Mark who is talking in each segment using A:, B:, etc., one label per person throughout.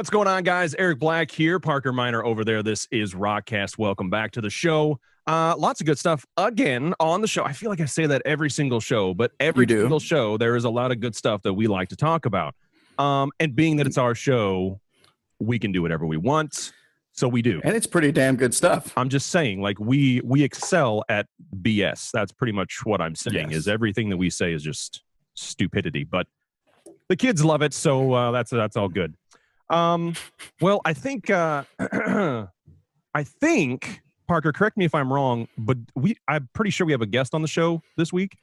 A: What's going on, guys? Eric Black here, Parker Miner over there. This is Rockcast. Welcome back to the show. Lots of good stuff again on the show. I feel like I say that every single show, but every single show there is a lot of good stuff that we like to talk about. And being that it's our show, we can do whatever we want, so we do.
B: And it's pretty damn good stuff.
A: I'm just saying, like we excel at BS. That's pretty much what I'm saying. Is everything that we say is just stupidity, but the kids love it, so that's all good. Well, I think Parker, correct me if I'm wrong, but I'm pretty sure we have a guest on the show this week.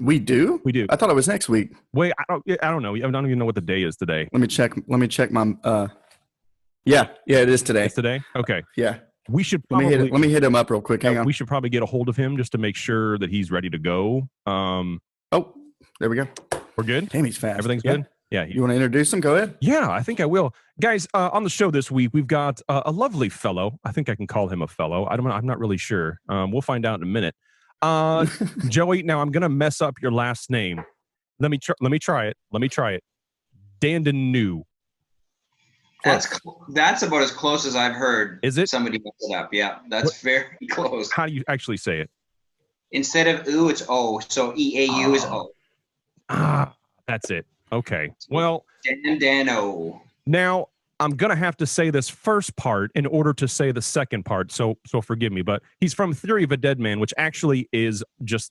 B: We do. I thought it was next week.
A: Wait, I don't know. I don't even know what the day is today.
B: Let me check my. Yeah, it is today.
A: It's today. Okay.
B: Yeah.
A: We should probably,
B: let me hit him up real quick. Hang on.
A: We should probably get a hold of him just to make sure that he's ready to go.
B: Oh, there we go.
A: We're good.
B: Damn, he's fast.
A: Everything's good. Yeah.
B: You want to introduce him? Go ahead.
A: Yeah, I think I will. Guys, on the show this week, we've got a lovely fellow. I think I can call him a fellow. I don't know. I'm not really sure. We'll find out in a minute. Joey, now I'm going to mess up your last name. Let me try it. Dandeneau.
C: That's about as close as I've heard.
A: Is it?
C: Somebody messed it up. Yeah, that's very close.
A: How do you actually say it?
C: Instead of "oo," it's "o." So EAU is "o."
A: That's it. Okay. Well,
C: Dandeneau.
A: Now I'm gonna have to say this first part in order to say the second part. So forgive me, but he's from Theory of a Deadman, which actually is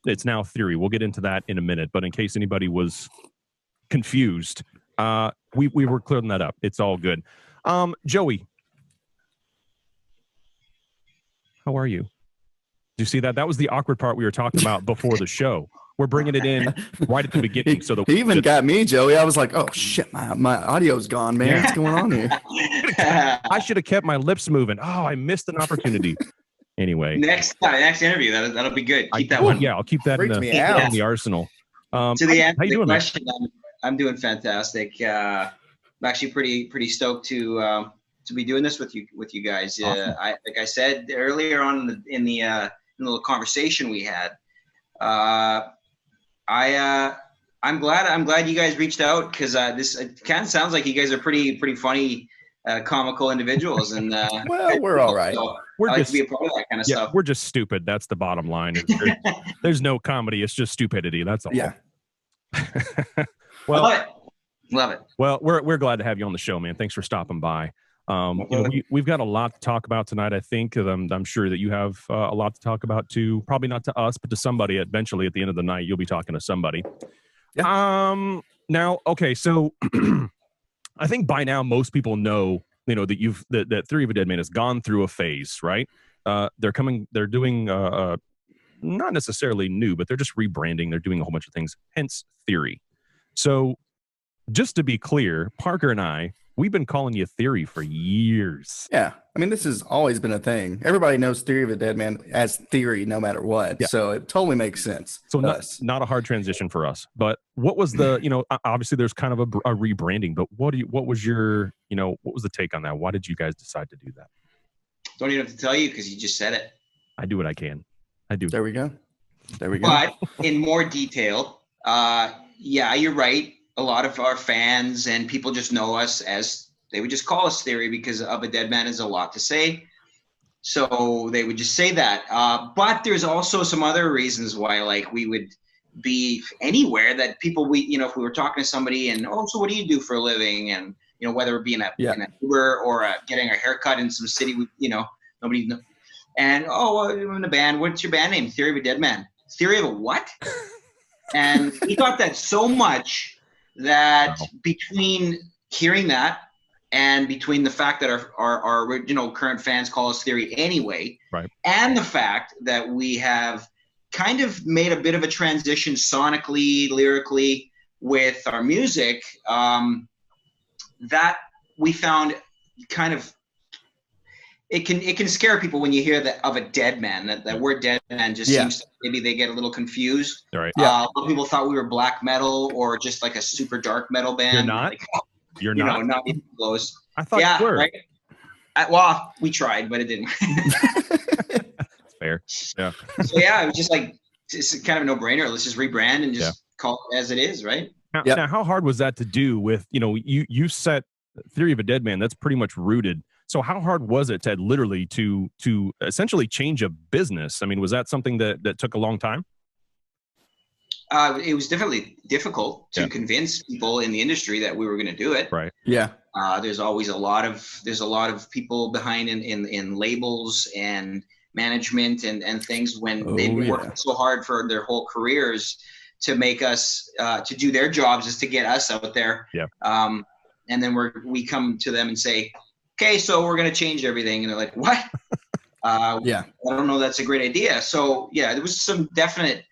A: it's now Theory. We'll get into that in a minute. But in case anybody was confused, we were clearing that up. It's all good. Joey, how are you? Do you see that? That was the awkward part we were talking about before the show. We're bringing it in right at the beginning. So
B: he even got me, Joey. I was like, oh, shit, my audio's gone, man. What's going on here?
A: I should have kept my lips moving. Oh, I missed an opportunity. Anyway.
C: Next interview, that'll be good. Keep that one.
A: Yeah, I'll keep that in the arsenal.
C: To the answer to the question, I'm doing fantastic. I'm actually pretty stoked to be doing this with you guys.
A: Awesome.
C: Like I said earlier on in the little conversation we had, I'm glad you guys reached out, because this kind of sounds like you guys are pretty funny, comical individuals, and
B: well, we're all right.
C: So I like to be a part of that kind of stuff.
A: We're just stupid. That's the bottom line. There's no comedy. It's just stupidity. That's all.
B: Yeah.
A: Well,
C: love it.
A: Well, we're glad to have you on the show, man. Thanks for stopping by. We've got a lot to talk about tonight. I think I'm sure that you have a lot to talk about too. Probably not to us, but to somebody. Eventually, at the end of the night, you'll be talking to somebody. Yeah. Now, okay, so I think by now most people know, that that Theory of a Deadman has gone through a phase, right? They're doing not necessarily new, but they're just rebranding. They're doing a whole bunch of things. Hence Theory. So, just to be clear, Parker and I, we've been calling you Theory for years.
B: Yeah. I mean, this has always been a thing. Everybody knows Theory of a Deadman as Theory no matter what. Yeah. So it totally makes sense.
A: So not a hard transition for us. But what was the, obviously there's kind of a rebranding, but what was the take on that? Why did you guys decide to do that?
C: Don't even have to tell you, because you just said it.
A: I do what I can. I do.
B: There we go.
C: But in more detail, yeah, you're right. A lot of our fans and people just know us as, they would just call us Theory, because of a Deadman is a lot to say. So they would just say that. But there's also some other reasons why, like, we would be anywhere that people, if we were talking to somebody and, so what do you do for a living? And, whether it be in a Uber or getting a haircut in some city, nobody knows. And, I'm in a band. What's your band name? Theory of a Deadman. Theory of a what? And we got that so much that between hearing that and between the fact that our original current fans call us Theory anyway,
A: right, and
C: the fact that we have kind of made a bit of a transition sonically, lyrically with our music, that we found kind of, it can scare people when you hear that of a Deadman. That word Deadman just seems to, maybe they get a little confused.
A: Right.
C: A lot of people thought we were black metal or just like a super dark metal band.
A: You're not?
C: Like,
A: You're not?
C: Not even close.
A: I thought you were.
C: Right? Well, we tried, but it didn't.
A: That's fair. Yeah.
C: So yeah, it was just like, it's kind of a no-brainer. Let's just rebrand and just call it as it is, right?
A: Now, how hard was that to do with, you set Theory of a Deadman, that's pretty much rooted. So how hard was it to literally to essentially change a business? I mean, was that something that took a long time?
C: It was definitely difficult to convince people in the industry that we were going to do it.
A: Right.
B: Yeah.
C: There's always a lot of people behind in labels and management and things when they've been working so hard for their whole careers to make us to do their jobs is to get us out there.
A: Yeah.
C: And then we come to them and say, okay, so we're going to change everything. And they're like, what? I don't know. That's a great idea. So yeah, there was some definite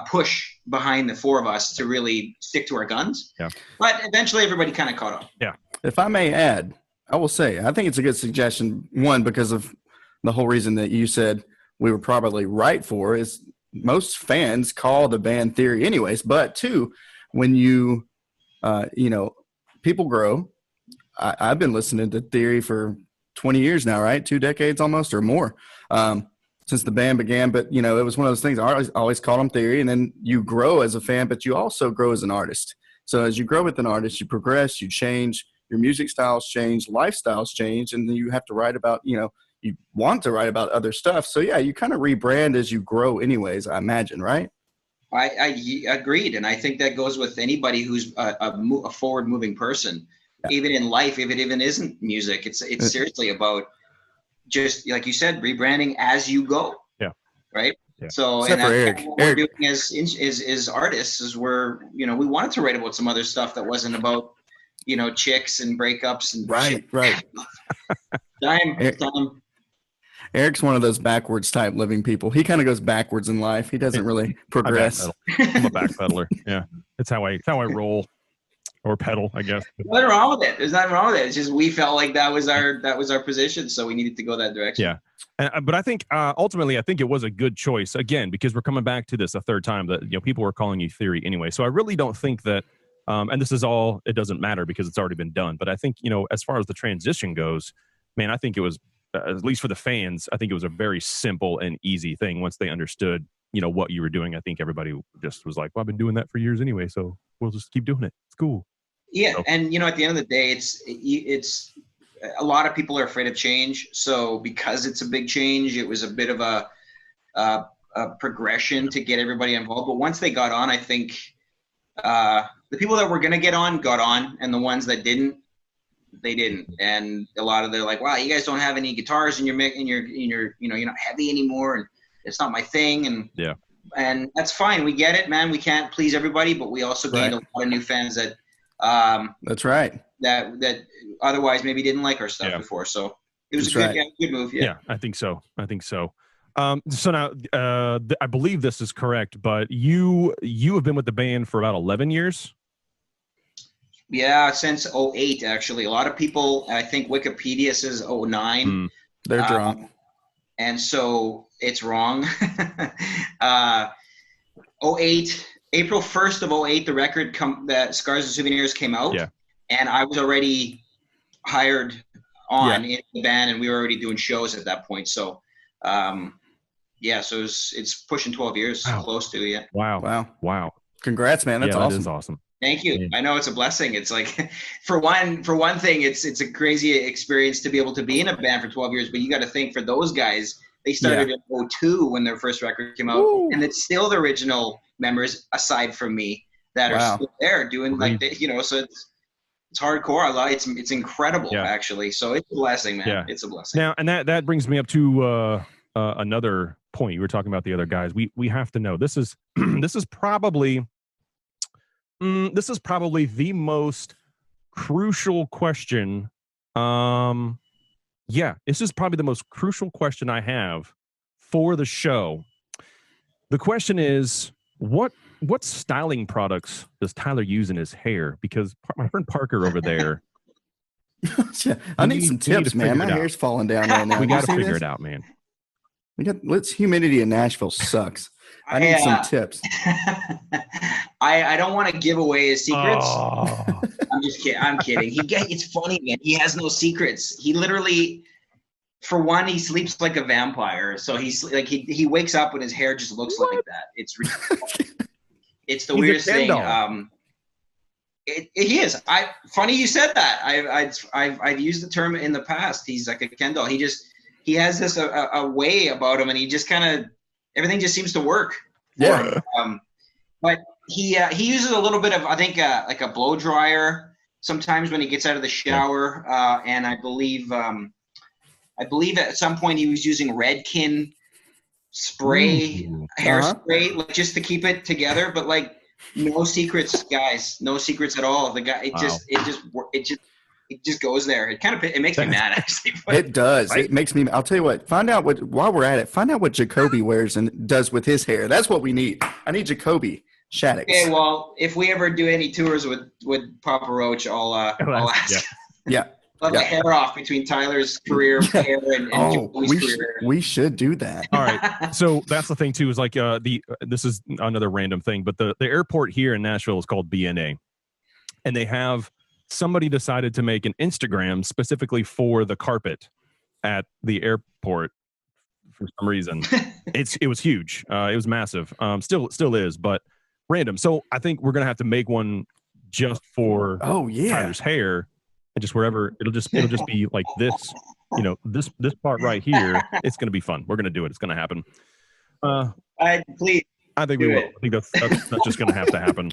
C: push behind the four of us to really stick to our guns.
A: Yeah.
C: But eventually everybody kind of caught on.
A: Yeah.
B: If I may add, I will say, I think it's a good suggestion. One, because of the whole reason that you said we were probably right for is most fans call the band Theory anyways. But two, when you know, people grow. I've been listening to Theory for 20 years now, right? 2 decades almost or more. Since the band began, but you know, it was one of those things. I always called them Theory, and then you grow as a fan, but you also grow as an artist. So as you grow with an artist, you progress, you change, your music styles change, lifestyles change, and then you have to write about, you know, you want to write about other stuff. So yeah, you kind of rebrand as you grow, anyways. I imagine, right? I
C: agreed, and I think that goes with anybody who's a forward-moving person, even in life. If it even isn't music, it's seriously about, just like you said, rebranding as you go. Yeah. Right. Yeah. So,
B: except
C: and
B: for Eric.
C: what we're doing as artists is we wanted to write about some other stuff that wasn't about, you know, chicks and breakups and
B: right.
C: time.
B: Eric's one of those backwards type living people. He kind of goes backwards in life. He doesn't really progress.
A: I'm a backpedaler. Yeah. That's how I roll. Or pedal, I guess.
C: Nothing wrong with it. There's nothing wrong with it. It's just we felt like that was our position, so we needed to go that direction.
A: Yeah, but I think ultimately, I think it was a good choice again because we're coming back to this a third time that, you know, people were calling you Theory anyway. So I really don't think that, and this is all. It doesn't matter because it's already been done. But I think, you know, as far as the transition goes, man, I think it was at least for the fans. I think it was a very simple and easy thing once they understood, you know, what you were doing. I think everybody just was like, well, I've been doing that for years anyway, so we'll just keep doing it. It's cool.
C: Yeah, and you know, at the end of the day, it's a lot of people are afraid of change. So because it's a big change, it was a bit of a progression to get everybody involved. But once they got on, I think the people that were gonna get on got on, and the ones that didn't, they didn't. And a lot of they're like, wow, you guys don't have any guitars in your you know, you're not heavy anymore, and it's not my thing. And
A: yeah,
C: and that's fine. We get it, man. We can't please everybody, but we also gained a lot of new fans that.
B: That's right.
C: That otherwise maybe didn't like our stuff before. So it was a good move. Yeah,
A: I think so. So now I believe this is correct, but you have been with the band for about 11 years.
C: Yeah, since 2008 actually. A lot of people, I think Wikipedia says 2009.
B: They're drunk.
C: And so it's wrong. 2008. April 1st of 2008, the record that Scars and Souvenirs came out, and I was already hired on in the band, and we were already doing shows at that point. So, so it's pushing 12 years, close to
A: Wow.
B: Congrats, man. That's awesome.
A: That is awesome.
C: Thank you. I know it's a blessing. It's like, for one thing, it's a crazy experience to be able to be in a band for 12 years. But you got to think for those guys, they started in 2002 when their first record came out, and it's still the original members aside from me that are still there doing like the, you know, so it's hardcore. It's incredible actually. So it's a blessing, man.
A: Yeah.
C: It's a blessing.
A: Now, and that brings me up to another point. You were talking about the other guys. We have to know this is probably the most crucial question. This is probably the most crucial question I have for the show. The question is, what styling products does Tyler use in his hair? Because my friend Parker over there,
B: I need some tips, man. My hair's falling down right now.
A: We got to figure it out, man.
B: Humidity in Nashville sucks. I need some tips.
C: I don't want to give away his secrets. Oh. I'm just kidding. I'm kidding. It's funny, man. He has no secrets. He literally, for one, he sleeps like a vampire. So he's like he wakes up and his hair just looks like that. It's ridiculous. It's the weirdest thing. He is. Funny you said that. I've used the term in the past. He's like a Ken doll. He has this a way about him, and he just kind of everything just seems to work.
B: Yeah.
C: But he uses a little bit of, I think, like a blow dryer sometimes when he gets out of the shower, and I believe at some point he was using Redkin spray, hairspray, like, just to keep it together. But like, no secrets, guys. No secrets at all. The guy, it just goes there. It makes me mad, actually. But,
B: it does. Right? It makes me. I'll tell you what. While we're at it, find out what Jacoby wears and does with his hair. That's what we need. I need Jacoby Shaddix.
C: Okay, well, if we ever do any tours with Papa Roach, I'll ask.
B: Yeah.
C: Let the hair off between Tyler's career hair and Joey's career.
B: We should do that.
A: All right. So that's the thing too. Is like this is another random thing, but the airport here in Nashville is called BNA, and they have somebody decided to make an Instagram specifically for the carpet at the airport for some reason. It was huge. It was massive. Still is, but random. So I think we're gonna have to make one just for Tyler's hair. And just wherever it'll just be like this, this part right here. It's going to be fun. We're going to do it. It's going to happen.
C: Please.
A: I think we will. I think that's just going to have to happen.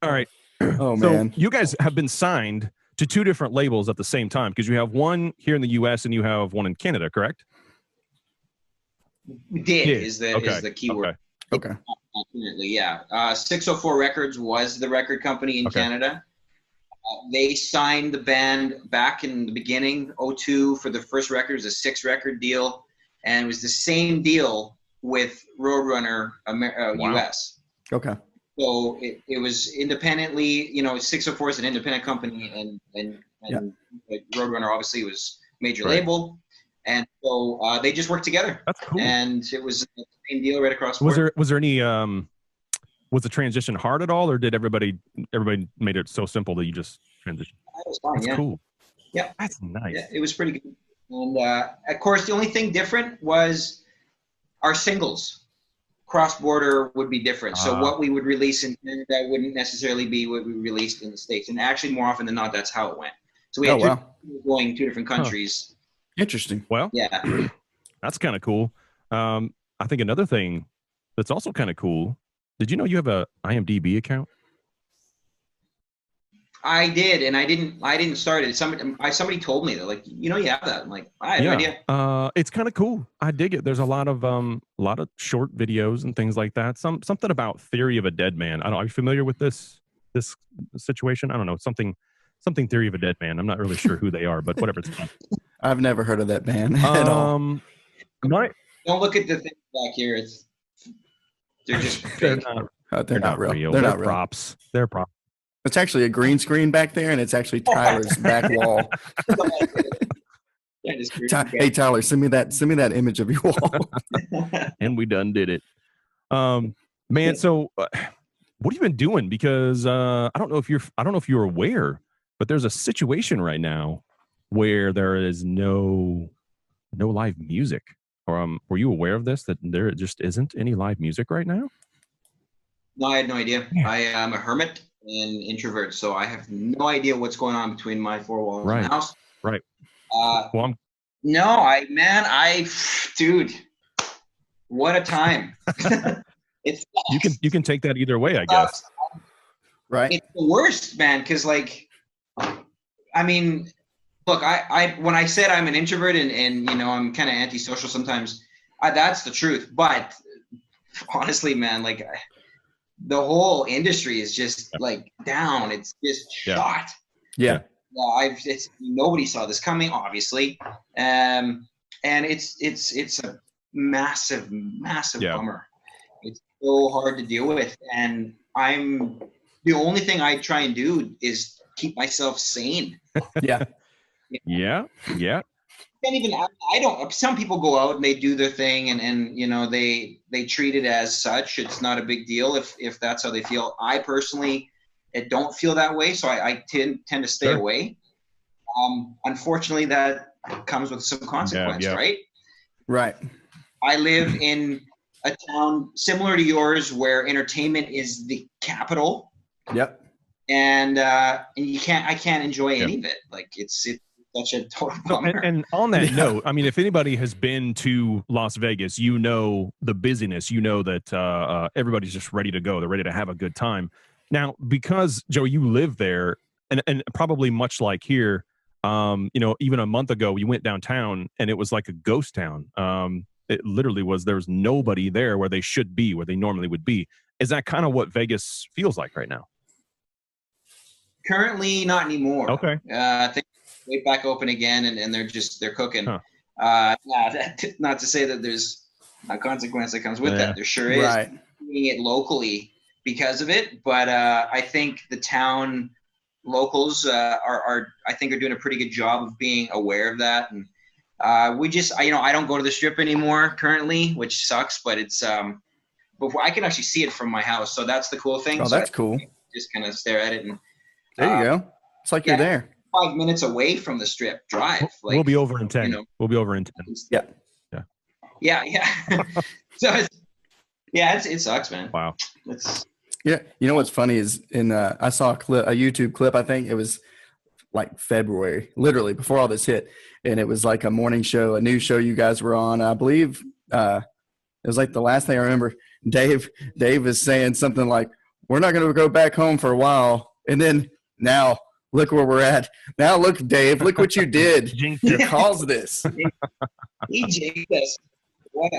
A: All right.
B: Oh man.
A: So you guys have been signed to two different labels at the same time because you have one here in the U.S. and you have one in Canada, correct?
C: We did. Is the keyword.
B: Okay.
C: Definitely, yeah. 604 Records was the record company in Canada. They signed the band back in the beginning, 2002, for the first record. It was a 6-record deal, and it was the same deal with Roadrunner US.
B: Okay.
C: So it was independently, 604 is an independent company, and Roadrunner obviously was major label, and so they just worked together. That's cool. And it was the same deal right across the board.
A: Was there any was the transition hard at all, or did everybody made it so simple that you just transitioned?
C: That was fine.
A: That's cool.
C: Yeah,
A: that's nice.
C: Yeah, it was pretty good. And of course, the only thing different was our singles. Cross border would be different. So what we would release in Canada wouldn't necessarily be what we released in the States. And actually, more often than not, that's how it went. So we had going two different countries.
B: Interesting.
A: Well,
C: yeah,
A: that's kind of cool. I think another thing that's also kind of cool. Did you know you have a IMDb account?
C: I did, and I didn't start it. Somebody told me that, like, you have that. I'm like, I had no idea.
A: It's kind of cool. I dig it. There's a lot of short videos and things like that. Something about Theory of a Deadman. I don't know. Are you familiar with this situation? I don't know. Something Theory of a Deadman. I'm not really sure who they are, but whatever it's called.
B: I've never heard of that band at all.
C: Don't look at the thing back here. They're just fake.
B: They're not real.
A: They're props. They're props.
B: It's actually a green screen back there, and it's actually Tyler's back wall. Hey Tyler, send me that image of your wall.
A: And we done did it. Man, so what have you been doing? Because I don't know if you're aware, but there's a situation right now where there is no live music. Were you aware of this, that there just isn't any live music right now?
C: No, I had no idea. Yeah. I am a hermit and introvert, so I have no idea what's going on between my four walls in the house.
A: Right.
C: Dude, what a time. It's
A: you can take that either way, I guess.
B: Right.
C: It's the worst, man, because I mean, look, I when I said I'm an introvert and I'm kind of antisocial sometimes, that's the truth. But honestly, man, the whole industry is just down. It's just shot.
B: Yeah.
C: Nobody saw this coming, obviously, and it's a massive bummer. It's so hard to deal with, and the only thing I try and do is keep myself sane.
B: Yeah.
A: Yeah.
C: I don't. Some people go out and they do their thing, and they treat it as such. It's not a big deal if that's how they feel. I personally, don't feel that way, so I tend to stay away. Unfortunately, that comes with some consequence, right?
B: Right.
C: I live in a town similar to yours where entertainment is the capital.
B: Yep.
C: and I can't enjoy any of it. Like it's such a total bummer.
A: And on that note, I mean, if anybody has been to Las Vegas, you know the busyness. You know that everybody's just ready to go. They're ready to have a good time. Now, because Joe, you live there, and probably much like here, even a month ago, you went downtown and it was like a ghost town. It literally was. There was nobody there where they should be, where they normally would be. Is that kind of what Vegas feels like right now?
C: Currently, not anymore.
A: Okay.
C: I think way back open again, and they're cooking.
A: Huh.
C: Not to say that there's a consequence that comes with that. There sure is.
B: Right.
C: Doing it locally because of it, but I think the town locals are doing a pretty good job of being aware of that, and I don't go to the Strip anymore currently, which sucks, but it's before I can actually see it from my house, so that's the cool thing.
B: Oh, that's cool.
C: Just kind of stare at it, and
B: there you go. It's like you're there.
C: 5 minutes away from the Strip drive. Like,
A: we'll be over in 10. We'll be over in 10.
C: Yeah. So it sucks, man.
A: Wow.
B: Yeah, you know what's funny is I saw a YouTube clip. I think it was like February, literally before all this hit, and it was like a morning show, a news show you guys were on. I believe it was like the last thing I remember. Dave is saying something like, "We're not going to go back home for a while," and then now look where we're at. Now look, Dave, look what you did. You caused this.
C: He jinxed us.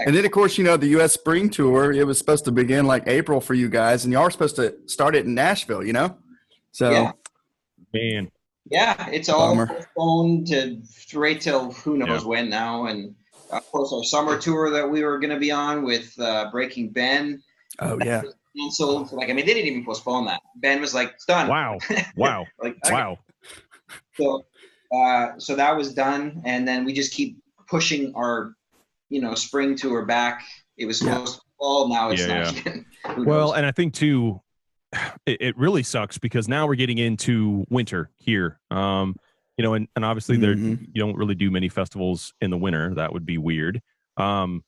B: And then, of course, the U.S. Spring Tour, it was supposed to begin like April for you guys, and y'all were supposed to start it in Nashville, So,
A: man.
C: Yeah, it's all postponed to right till who knows when now. And, of course, our summer tour that we were going to be on with Breaking Ben.
B: Oh, yeah.
C: Canceled. They didn't even postpone that. Ben was like, it's done.
A: Wow.
C: Wow.
A: Wow.
C: So that was done, and then we just keep pushing our spring tour back. It was supposed to fall. Now it's not. Yeah.
A: Well, and I think too, it really sucks because now we're getting into winter here. And obviously you don't really do many festivals in the winter. That would be weird. But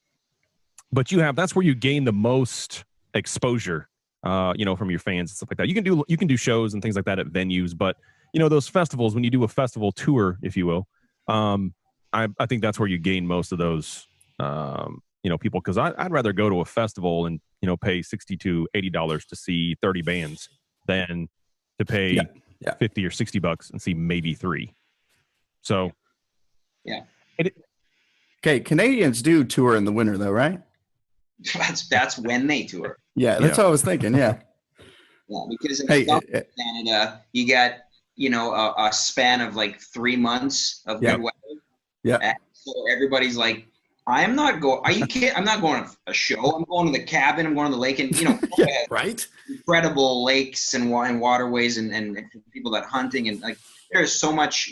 A: that's where you gain the most exposure, from your fans and stuff like that. You can do shows and things like that at venues, but those festivals, when you do a festival tour, if you will, I think that's where you gain most of those people, because I'd rather go to a festival and pay $60 to $80 to see 30 bands than to pay $50 or $60 and see maybe 3. So
B: okay, Canadians do tour in the winter though, right?
C: That's when they tour.
B: Yeah, that's what I was thinking. Yeah,
C: because in Canada you got a span of like 3 months of good weather. Yeah, and so everybody's like, I'm not going. Are you kidding? I'm not going to a show. I'm going to the cabin. I'm going to the lake, and
B: right.
C: Incredible lakes and waterways, and people that hunting, and like there's so much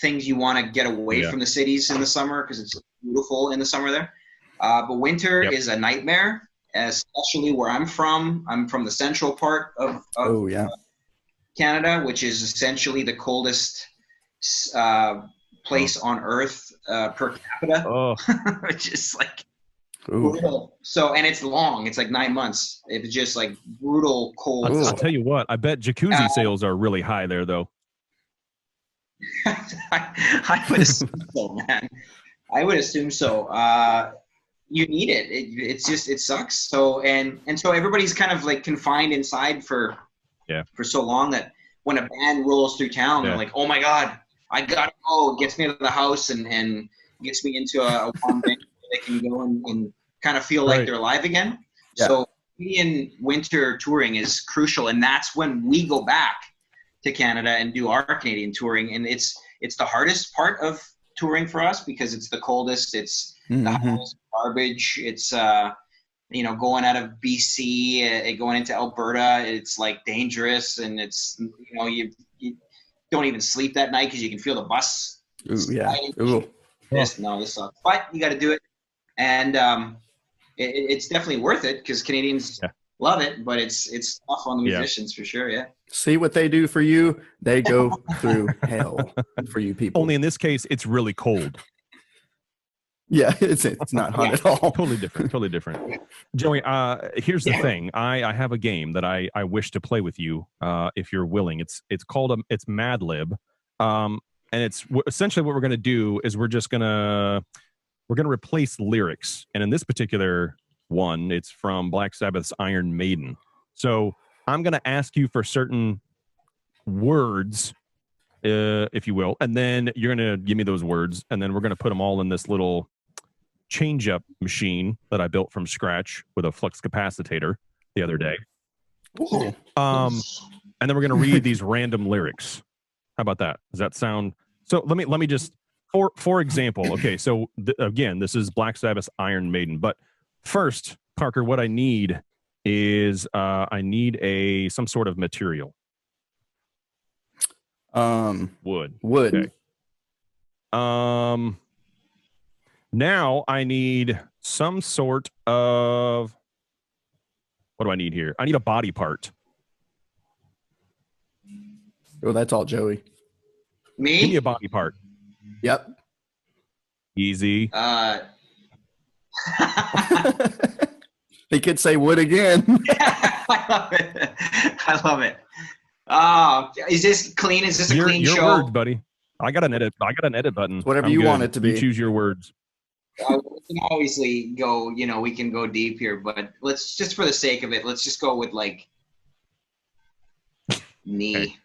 C: things you want to get away from the cities in the summer because it's beautiful in the summer there. But winter is a nightmare, especially where I'm from. I'm from the central part of Canada, which is essentially the coldest place on Earth per capita, which is like brutal. So, and it's long. It's like 9 months. It's just like brutal cold.
A: I'll tell you what. I bet jacuzzi sales are really high there, though.
C: I would assume so, man. I would assume so. You need it. It sucks. So so everybody's kind of like confined inside for so long that when a band rolls through town, they're like, oh my God, I gotta go. It gets me out of the house and gets me into a warm venue where they can go and kind of feel like they're alive again. Yeah. So Canadian winter touring is crucial, and that's when we go back to Canada and do our Canadian touring. And it's the hardest part of touring for us because it's the coldest. It's the hottest garbage. It's going out of BC, going into Alberta. It's like dangerous, and it's you don't even sleep that night because you can feel the bus. This sucks. But you got to do it, and it's definitely worth it because Canadians love it. But it's tough on the musicians for sure. Yeah.
B: See what they do for you? They go through hell for you people.
A: Only in this case, it's really cold.
B: Yeah, it's not hunt at all.
A: Totally different. Totally different. Joey, here's the thing. I have a game that I wish to play with you, if you're willing. It's called it's Mad Lib, and it's essentially what we're gonna do is we're gonna replace lyrics, and in this particular one, it's from Black Sabbath's Iron Maiden. So I'm gonna ask you for certain words, if you will, and then you're gonna give me those words, and then we're gonna put them all in this little change-up machine that I built from scratch with a flux capacitor the other day.
B: Ooh.
A: And then we're going to read these random lyrics. How about that? Does that sound? So let me just, for example, okay, so again, this is Black Sabbath's Iron Maiden, but first, Parker, what I need is I need some sort of material. Wood.
B: Okay.
A: Now I need some sort of, what do I need here? I need a body part.
B: Oh, that's all Joey.
C: Me?
A: Give me a body part.
B: Yep.
A: Easy.
B: He could say wood again.
C: I love it. I love it. Is this clean? Is this a clean
A: your
C: show?
A: words, buddy. I got an edit button.
B: It's whatever
A: I'm
B: you
A: good.
B: want it to be.
A: You choose your words.
C: We can obviously go, we can go deep here, but let's just, for the sake of it, let's just go with like knee.
A: Okay.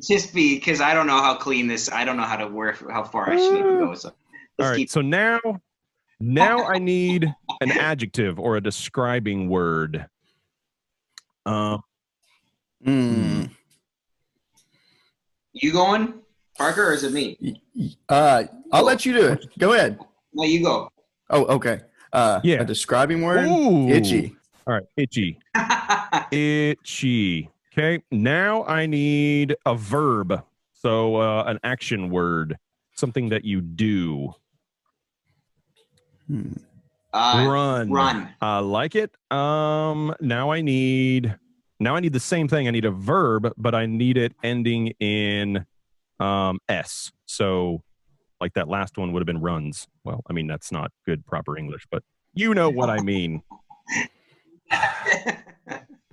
C: Just because I don't know how clean this, I don't know how far I should need to go. So
A: all right. So now I need an adjective or a describing word.
C: You going, Parker, or is it me?
B: I'll let you do it. Go ahead.
C: No, you go.
B: Oh, okay.
A: Yeah.
B: A describing word?
A: Ooh.
B: Itchy.
A: All right. Itchy. Itchy. Okay. Now I need a verb. So an action word. Something that you do. Run.
C: Run.
A: I like it. Now I need the same thing. I need a verb, but I need it ending in S. So like that last one would have been runs. Well, I mean, that's not good proper English, but you know what I mean.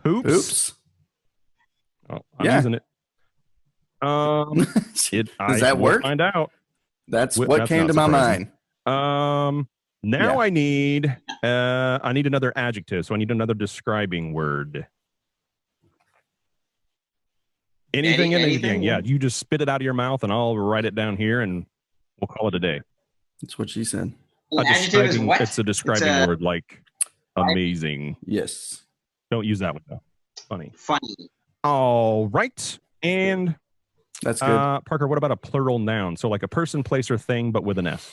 A: Poops.
B: Oops.
A: Oh, I'm using it.
B: Does that work?
A: Find out.
B: That's what came to my mind.
A: Now I need another adjective, so I need another describing word. Anything. Yeah, you just spit it out of your mouth, and I'll write it down here, and we'll call it a day.
B: That's what she said.
C: Adjective is what?
A: It's a describing word, like amazing.
B: Yes.
A: Don't use that one though. Funny. All right, and
B: that's good.
A: Parker, what about a plural noun? So like a person, place, or thing, but with an S.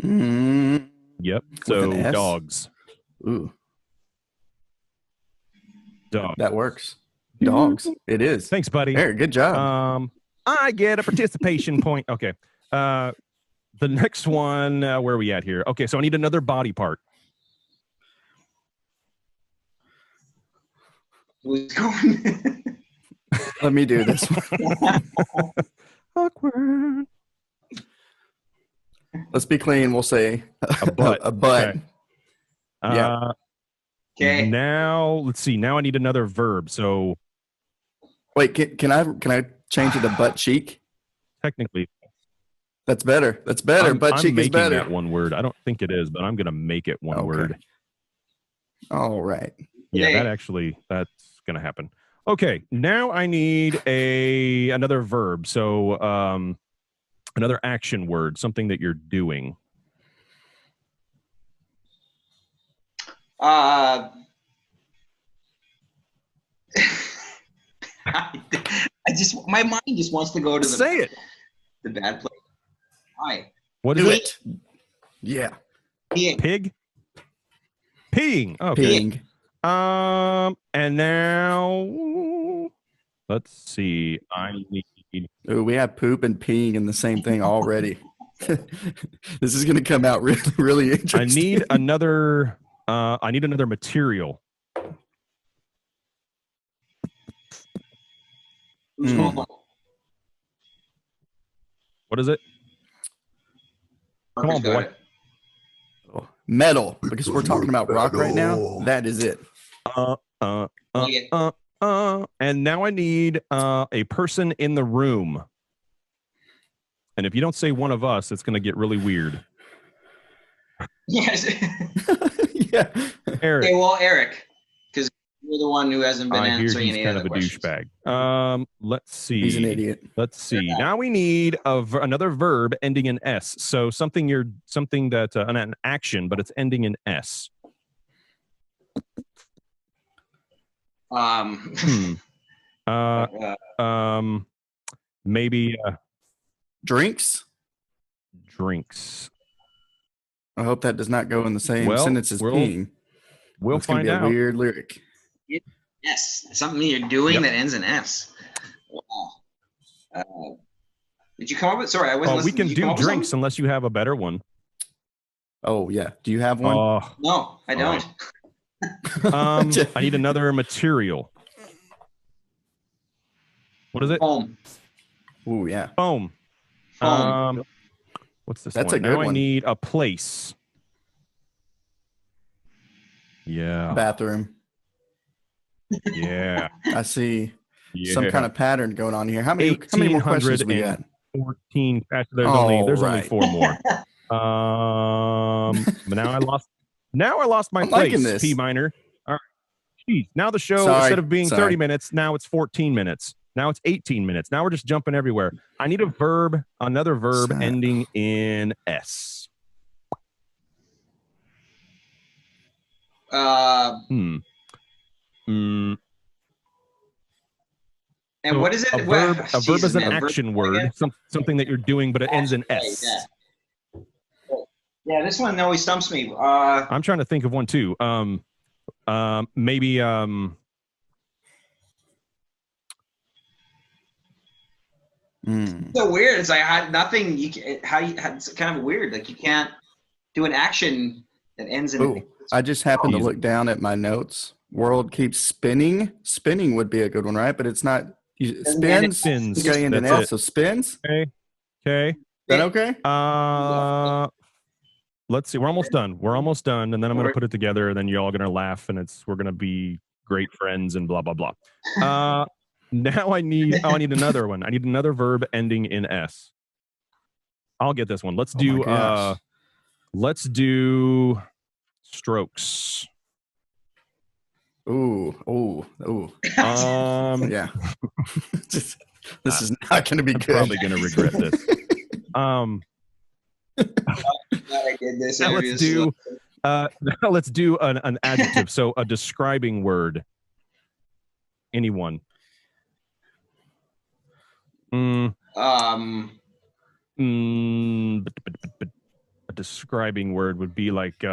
A: Yep. So dogs.
B: Ooh.
A: Dog.
B: That works. Dogs. It is.
A: Thanks, buddy.
B: Very good job.
A: I get a participation point. Okay. The next one, where are we at here? Okay, so I need another body part.
C: Who's going?
B: Let me do this one.
A: Awkward.
B: Let's be clean. We'll say
A: a butt.
B: A butt.
A: Okay.
B: Yeah.
C: Okay.
A: Now let's see. Now I need another verb. So
B: wait, can I change it to butt cheek?
A: Technically,
B: that's better. That's better. Butt cheek is better.
A: That one word. I don't think it is, but I'm gonna make it one word.
B: All right.
A: Yeah, that's gonna happen. Okay. Now I need another verb. So another action word. Something that you're doing.
C: My mind just wants to go to
A: the
C: bad place. Why?
A: What is it?
B: Yeah.
A: Pig. Peeing. Okay.
B: Peeing.
A: And now let's see. I need.
B: Ooh, we have poop and peeing in the same thing already. This is going to come out really, really interesting.
A: I need another material.
C: Mm.
A: What is it? Come on, boy.
B: Metal, because we're talking about rock right now. That is it.
A: And now I need a person in the room. And if you don't say one of us, it's going to get really weird.
C: Yes.
B: Yeah.
A: Eric.
C: Okay, well, Eric, because you're the one who hasn't been answering any
A: kind
C: of
A: of
C: the
A: a
C: questions.
A: douchebag. Let's see.
B: He's an idiot.
A: Let's see. Now we need another verb ending in S. So something that an action, but it's ending in S. Maybe
B: Drinks. I hope that does not go in the same sentence as peeing.
A: We'll find out.
B: A weird lyric.
C: Yes, something you're doing that ends in S. Wow. Did you come up with? Sorry, I wasn't.
A: We can do drinks unless you have a better one.
B: Oh yeah. Do you have one?
C: No, I don't.
A: Right. I need another material. What is it?
C: Foam.
B: Ooh, yeah.
A: Foam. What's this?
B: That's
A: one?
B: a good
A: now
B: one.
A: I need a place. Yeah.
B: Bathroom.
A: Yeah.
B: I see some kind of pattern going on here. How many more questions we got?
A: 14. Actually, there's only 4 more. But now I lost my place. P minor. All right. Jeez. Now the show, instead of being 30 minutes, now it's 14 minutes. Now it's 18 minutes. Now we're just jumping everywhere. I need another verb ending in S.
C: And what is it?
A: A verb is an action word, something that you're doing, but it ends in S.
C: Yeah, this one always stumps me.
A: I'm trying to think of one too. Maybe
C: so weird. It's like I had nothing. It's kind of weird. Like you can't do an action that ends in.
B: I just happened to look down at my notes. World keeps spinning. Spinning would be a good one, right? But it's not. Spins. It's going into S. So spins.
A: Okay.
B: Is that okay?
A: Let's see. We're almost done. And then I'm going to put it together, and then you're all going to laugh, and we're going to be great friends, and blah blah blah. Now I need another one. I need another verb ending in S. I'll get this one. Let's do strokes.
B: Ooh. Yeah. This is not going to be good.
A: Probably going to regret this.
C: I did this.
A: Now let's do an adjective. So a describing word. Anyone. A describing word would be like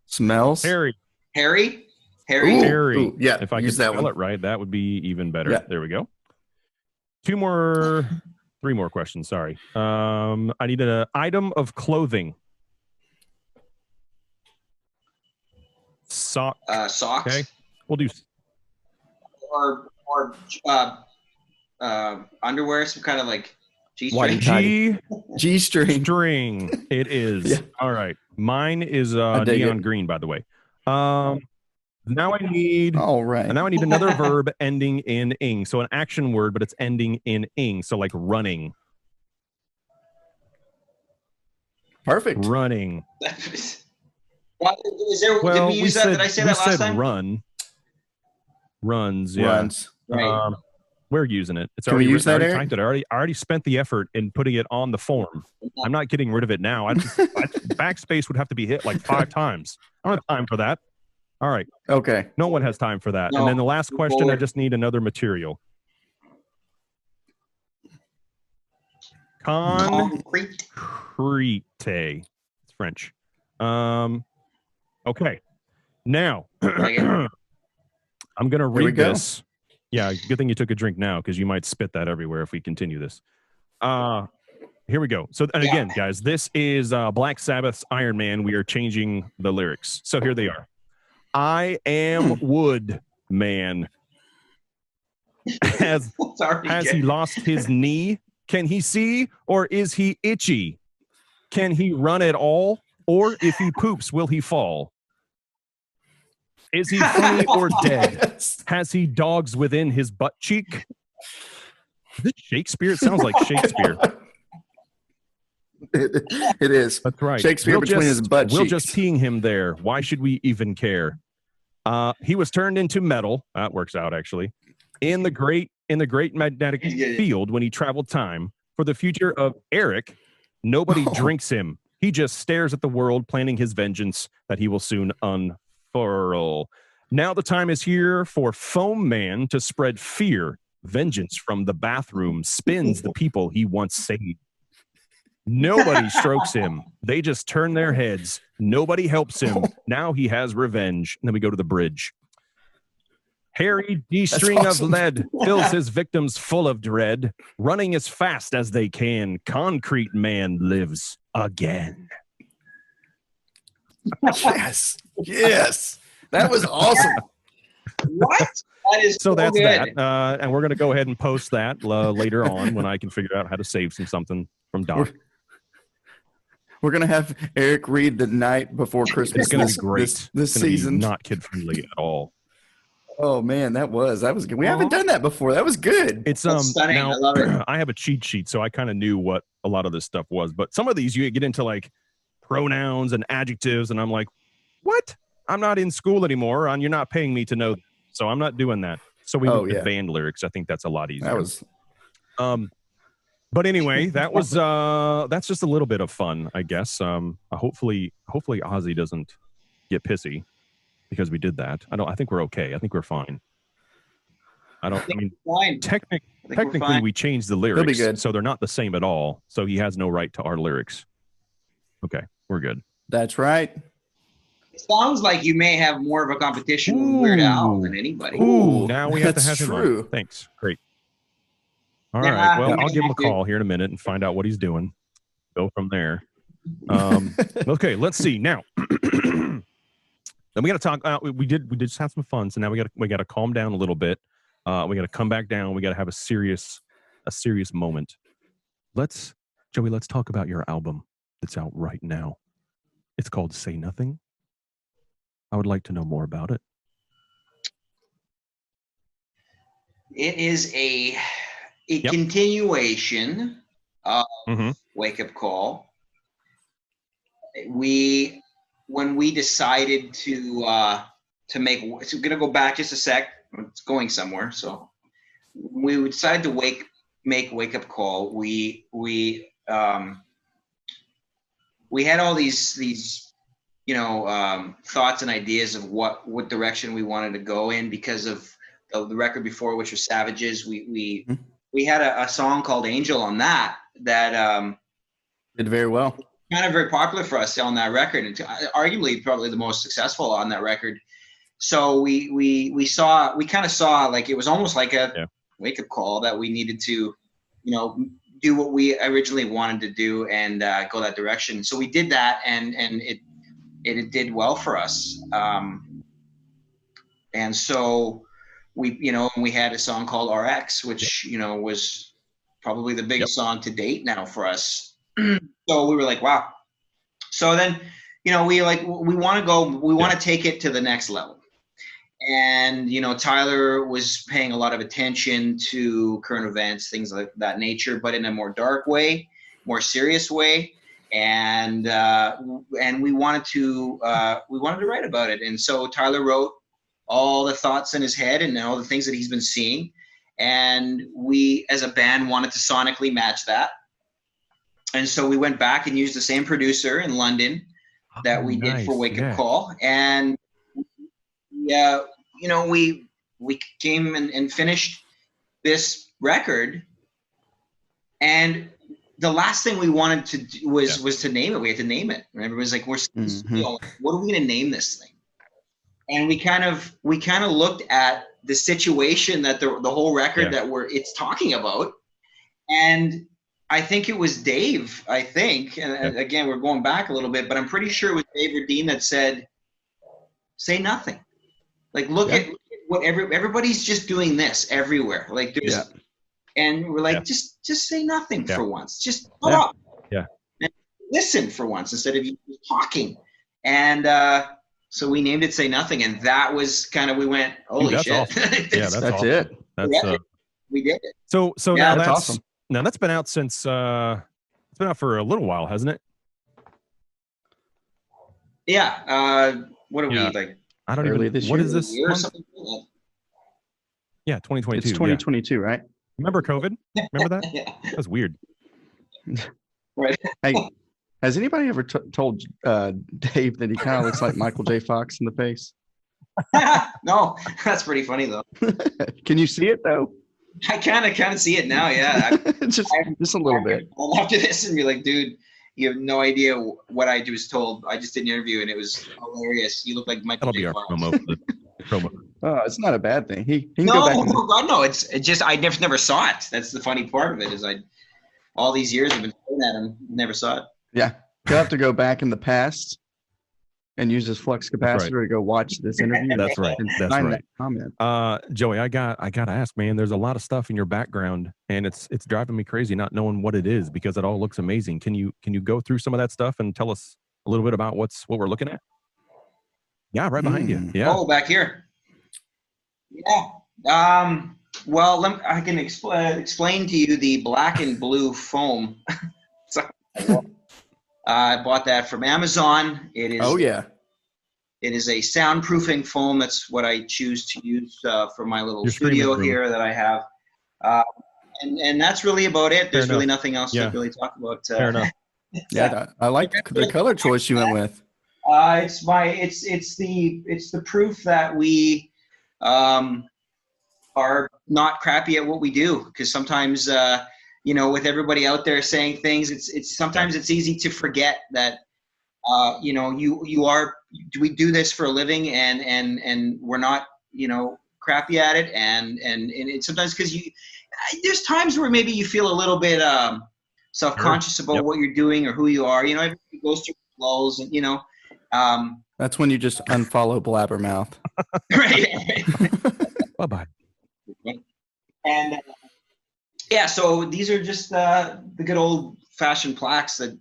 B: smells.
A: Harry.
C: Ooh,
B: yeah.
A: If I could spell it right, that would be even better. Yeah. There we go. 3 more questions. Sorry. I need an item of clothing. Socks. Okay. We'll do.
C: Or underwear, some kind of like G-string.
A: G-string. It is. Yeah. All right. Mine is neon green, by the way. Now I need.
B: All right.
A: And now I need another verb ending in ing. So an action word, but it's ending in ing. So like running.
B: Perfect.
A: Running.
C: Did we use that? Did I say that last time?
A: Run. Runs. Yeah.
B: Runs.
A: Right. We're using it. It's
B: Can
A: already
B: we use that,
A: typed it. I already spent the effort in putting it on the form. I'm not getting rid of it now. Backspace would have to be hit like 5 times. I don't have time for that. All right.
B: Okay.
A: No one has time for that. No. And then the last question, I just need another material. Concrete. It's French. Okay. Now, I'm going to read this. Yeah, good thing you took a drink now because you might spit that everywhere if we continue this. Here we go. So, and again, guys, this is Black Sabbath's Iron Man. We are changing the lyrics. So here they are. I am wood man. Has he lost his knee? Can he see or is he itchy? Can he run at all? Or if he poops, will he fall? Is he funny or dead?
B: Yes.
A: Has he dogs within his butt cheek? Is it Shakespeare? It sounds like Shakespeare.
B: It is.
A: That's right.
B: Shakespeare between his butt
A: We'll
B: cheeks.
A: just peeing him there. Why should we even care? He was turned into metal. That works out, actually. In the great magnetic field when he traveled time. For the future of Eric, nobody drinks him. He just stares at the world, planning his vengeance that he will soon unfurl. Now the time is here for Foam Man to spread fear. Vengeance from the bathroom spins the people he once saved. Nobody strokes him. They just turn their heads. Nobody helps him. Now he has revenge. And then we go to the bridge. Harry D-string of lead fills his victims full of dread. Running as fast as they can, Concrete Man lives again.
B: Yes. Yes. That was awesome.
C: What? That is
A: So that's
C: good.
A: that. And we're going to go ahead and post that later on when I can figure out how to save something from Doc.
B: We're going to have Eric read The Night Before Christmas.
A: It's going to be great.
B: This
A: It's gonna be
B: season.
A: not kid-friendly at all.
B: Oh, man, that was good. We haven't done that before. That was good.
A: It's
C: That's stunning.
A: now
C: I love it.
A: I have a cheat sheet, so I kind of knew what a lot of this stuff was. But some of these you get into like pronouns and adjectives, and I'm like, what? I'm not in school anymore, and you're not paying me to know, so I'm not doing that. So we went to band lyrics. I think that's a lot easier.
B: That was.
A: But anyway, that's just a little bit of fun, I guess. Hopefully Ozzy doesn't get pissy because we did that. I think we're okay. I think we're fine.
C: Fine.
A: Technically we changed the
B: He'll be
A: lyrics,
B: good.
A: so they're not the same at all. So he has no right to our lyrics. Okay, we're good.
B: That's right.
C: It sounds like you may have more of a competition with Weird Al than anybody.
A: Ooh, now we have to have
B: that's
A: him
B: true.
A: on. Thanks. Great. All
C: Nah,
A: right. Well,
C: you
A: I'll
C: don't
A: give him a
C: have to.
A: call here in a minute and find out what he's doing. Go from there. Okay, let's see. Now, then we got to talk. We did just have some fun, so now we got to calm down a little bit. We got to come back down. We got to have a serious moment. Joey, let's talk about your album that's out right now. It's called Say Nothing. I would like to know more about it.
C: It is a continuation of Wake Up Call. When we decided to make, so we're gonna go back just a sec. It's going somewhere. So we decided to make Wake Up Call. We had all these thoughts and ideas of what direction we wanted to go in because of the record before, which was Savages. We had a song called Angel on that
B: Did very well.
C: kind of very popular for us on that record, and arguably probably the most successful on that record. So we kind of saw like it was almost like a wake up call that we needed to, do what we originally wanted to do and go that direction. So we did that, and it did well for us. And so we had a song called RX, which was probably the biggest song to date now for us. So we were like, wow. So then, we want to take it to the next level. And, Tyler was paying a lot of attention to current events, things like that nature, but in a more dark way, more serious way. And we wanted to write about it. And so Tyler wrote all the thoughts in his head and all the things that he's been seeing. And we, as a band, wanted to sonically match that. And so we went back and used the same producer in London that we did for Wake Up Call. And we came and finished this record. And the last thing we wanted to do was to name it. We had to name it. And everybody's like, what are we going to name this thing? And we kind of looked at the situation that the whole record that it's talking about. And I think it was Dave, and again, we're going back a little bit, but I'm pretty sure it was Dave Verdeen that said, say nothing. Like, look at what everybody's just doing this everywhere. Like and we're like, just say nothing for once. Just shut up.
A: Yeah.
C: And listen for once instead of you talking. And so we named it Say Nothing, and that was kind of, we went, holy
A: that's
C: shit.
A: awesome. Yeah, that's awesome.
B: it.
C: We did it.
A: So
C: Yeah,
A: now that's
B: awesome.
A: Now that's been out since it's been out for a little while, hasn't it?
C: Yeah. What are we like?
A: I don't
B: Early
A: even.
B: this
A: What
B: year?
A: is this?
C: Year or
A: month?
C: something like that?
A: Yeah, 2022.
B: It's 2022, right?
A: Remember COVID? Remember that?
C: Yeah.
A: That was weird.
C: Right.
B: Hey, has anybody ever told Dave that he kind of looks like Michael J. Fox in the face?
C: No, that's pretty funny though.
B: Can you see it though?
C: I kind of see it now. Yeah.
B: just a little bit.
C: After this, and be like, dude, you have no idea what I was told. I just did an interview, and it was hilarious. You look like Michael
A: That'll
C: J.
A: be our
C: Fox.
A: promo. For the promo.
B: Oh, it's not a bad thing. He can
C: No,
B: go back. And,
C: God, no. It's just I never saw it. That's the funny part of it is all these years I've been staring at him, never saw it.
B: yeah, he'll have to go back in the past and use his flux capacitor
A: right.
B: to go watch this interview.
A: That's right.
B: And
A: That's
B: find
A: right.
B: that comment.
A: Joey, I gotta ask, man. There's a lot of stuff in your background, and it's driving me crazy not knowing what it is because it all looks amazing. Can you go through some of that stuff and tell us a little bit about what we're looking at? Yeah, right behind you. Yeah.
C: Oh, back here. Yeah. Well, I can explain to you the black and blue foam. So, I bought that from Amazon. It is.
B: Oh yeah.
C: It is a soundproofing foam. That's what I choose to use for my little
A: Your
C: studio
A: streaming room.
C: here that I have. And that's really about it. There's
A: Fair
C: really
A: enough.
C: nothing else to really talk about.
A: Fair enough.
B: Yeah, I like the color choice you went with.
C: It's the proof that we are not crappy at what we do, because sometimes with everybody out there saying things, it's sometimes it's easy to forget that we do this for a living and we're not crappy at it, and it's sometimes because there's times where maybe you feel a little bit self-conscious about what you're doing or who you are. Everybody goes through flows, and
B: That's when you just unfollow Blabbermouth.
C: right.
A: Bye.
C: And so these are just the good old-fashioned plaques that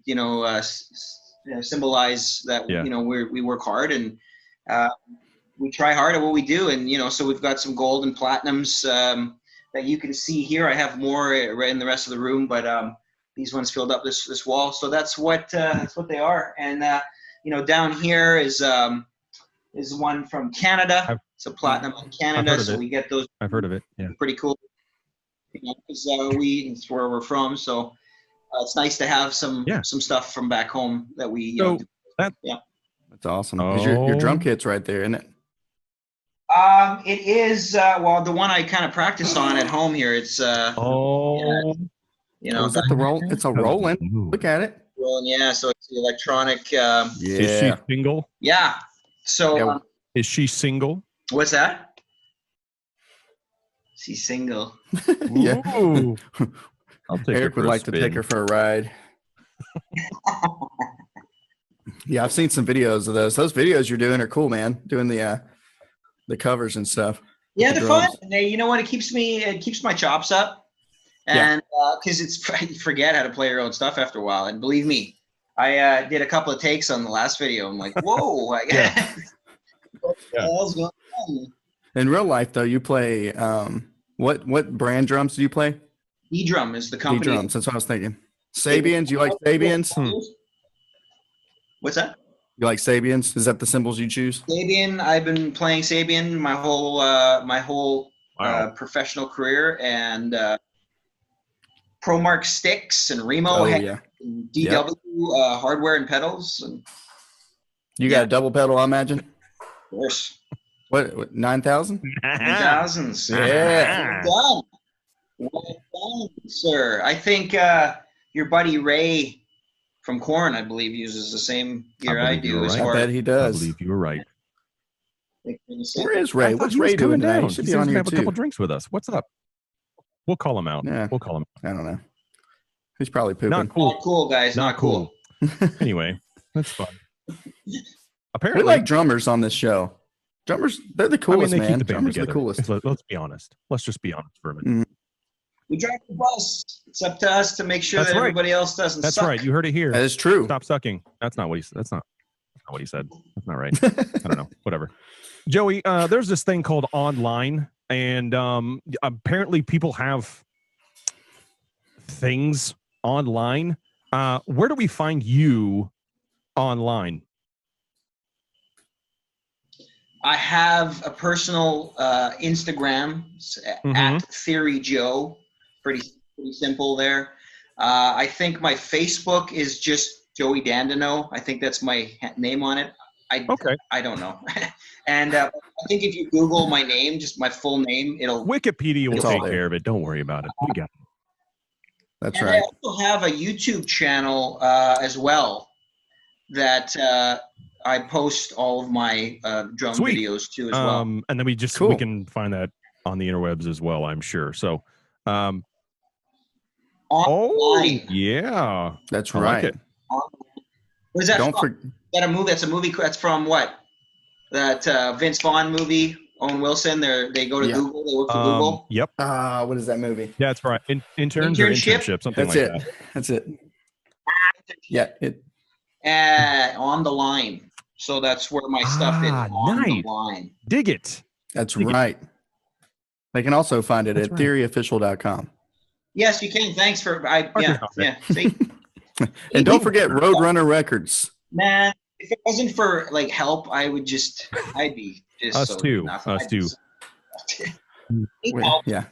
C: symbolize that we work hard and we try hard at what we do, and so we've got some gold and platinums that you can see here. I have more in the rest of the room, but these ones filled up this wall, so that's what they are. And down here is one from Canada. It's a platinum in Canada, so we get those.
A: I've heard of it. Yeah.
C: Pretty cool. Because it's where we're from, so it's nice to have some stuff from back home that we.
B: That's awesome. Because your drum kit's right there, isn't it?
C: It is. Well, the one I kind of practice on at home here. It's.
B: Is that the roll? It's a Roland. Look at it.
C: Roland, yeah. So it's the electronic.
A: Is she single?
C: Yeah. So.
A: Is she single?
C: What's that? She's single.
B: Yeah.
A: I'll take
B: Eric would like to take her for a ride. Yeah, I've seen some videos of those. Those videos you're doing are cool, man. Doing the covers and stuff.
C: Yeah, they're fun. And you know what? It keeps my chops up, and because you forget how to play your own stuff after a while. And believe me, I did a couple of takes on the last video. I'm like, whoa! What the hell's going on?
B: In real life, though, you play what brand drums do you play?
C: E-Drum is the company.
B: E-Drums. That's what I was thinking. Sabians. You like Sabians?
C: What's that?
B: You like Sabians? Is that the cymbals you choose?
C: Sabian. I've been playing Sabian my whole professional career, and ProMark sticks and Remo and DW hardware and pedals. And,
B: you got a double pedal, I imagine.
C: Of course.
B: What 9,000?
C: 9,000s.
B: Yeah.
C: Well done, sir. I think your buddy Ray from Korn, I believe, uses the same gear I do.
A: Right.
B: I bet he does.
A: I believe you were right.
B: Where is Ray? What's Ray doing now? He should be on here
A: have
B: too.
A: A couple drinks with us. What's up? We'll call him out.
B: Yeah.
A: We'll call him.
B: I don't know. He's probably pooping.
A: Not cool.
C: Not cool, guys. Not cool.
A: Anyway, that's fun. Apparently,
B: we like drummers on this show. Drummers, they're the coolest,
A: they
B: man.
A: keep the band
B: Drummers are
A: together.
B: the coolest.
A: Let's be honest. Let's just be honest for a minute.
C: We drive the bus. It's up to us to make sure
A: That's
C: that
A: right.
C: everybody else doesn't
A: That's
C: suck.
A: right. You heard it here.
B: That is true.
A: Stop sucking. That's not what he said. That's not what he said. That's not right. I don't know. Whatever. Joey, there's this thing called online, and apparently people have things online. Where do we find you online?
C: I have a personal Instagram at Theory Joe. Pretty simple there. I think my Facebook is just Joey Dandeneau. I think that's my name on it. I don't know. And I think if you Google my name, just my full name,
A: Wikipedia will take care of it. Don't worry about it. We got it.
B: That's
C: right. I also have a YouTube channel as well that I post all of my drone videos to as well.
A: And then we can find that on the interwebs as well, I'm sure. So,
C: online.
A: Yeah,
B: that's
A: right.
B: Like
C: what is that? That a movie? That's a movie. That's from what? That Vince Vaughn movie. Owen Wilson. They go to Google. They work for Google.
A: Yep.
B: What is that movie?
A: Yeah, that's right. Internship, something
B: that's
A: like
B: it.
A: that.
B: That's it. Yeah.
C: On the line. So that's where my stuff is. On the line.
A: Dig it.
B: That's right. They can also find it at theoryofficial.com.
C: Yes, you can. Thanks for See?
B: And don't forget Roadrunner Records.
C: Man, if it wasn't for like help, I'd be just
A: us too.
B: Yeah.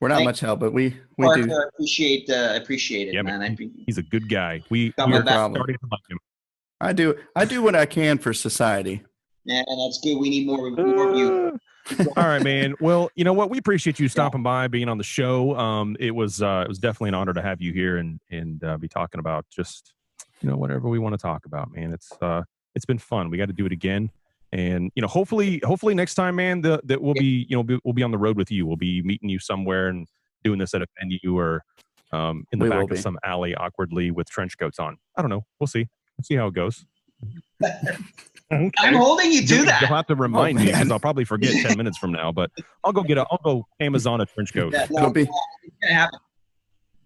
B: We're not much help, but we
C: Parker,
B: do.
C: Appreciate it,
A: yeah,
C: man.
A: He's a good guy. We
B: no
A: are
B: problem.
A: starting to like him.
B: I do what I can for society.
C: Yeah, that's good. We need more of you.
A: All right, man. Well, you know what? We appreciate you stopping by, being on the show. It was definitely an honor to have you here and be talking about just whatever we want to talk about, man. It's been fun. We got to do it again, and hopefully next time, man, that we'll be we'll be on the road with you. We'll be meeting you somewhere and doing this at a venue or in the back of some alley awkwardly with trench coats on. I don't know. We'll see. We'll see how it goes.
C: Okay. I'm holding you to that.
A: You'll have to remind me because I'll probably forget 10 minutes from now. But I'll go Amazon a trench coat.
C: Yeah, it's gonna happen.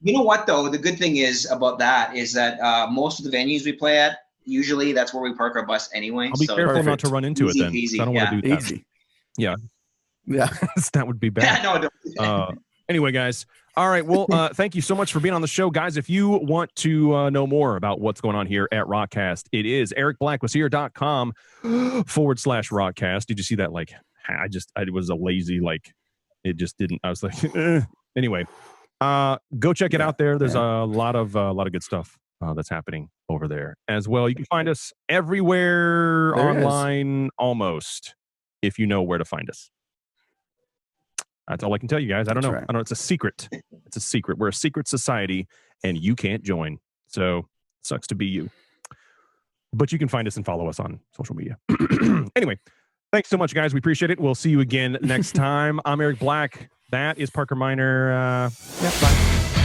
C: You know what though? The good thing is about that is that most of the venues we play at, usually that's where we park our bus anyway.
A: I'll be careful not to run into it then. I don't want to do that.
B: Easy.
A: Yeah.
B: Yeah.
A: That would be bad.
C: No, don't.
A: Anyway, guys. All right. Well, thank you so much for being on the show, guys. If you want to know more about what's going on here at Rockcast, it is ericblackwas.com/Rockcast. Did you see that? Like, I was a lazy, it just didn't. I was like, anyway, go check it out there. There's a lot of good stuff that's happening over there as well. You can find us everywhere online, almost, if you know where to find us. That's all I can tell you guys. I don't know.
B: Right.
A: I know it's a secret. It's a secret. We're a secret society, and you can't join. So sucks to be you. But you can find us and follow us on social media. Anyway, thanks so much, guys. We appreciate it. We'll see you again next time. I'm Eric Black. That is Parker Miner. Bye.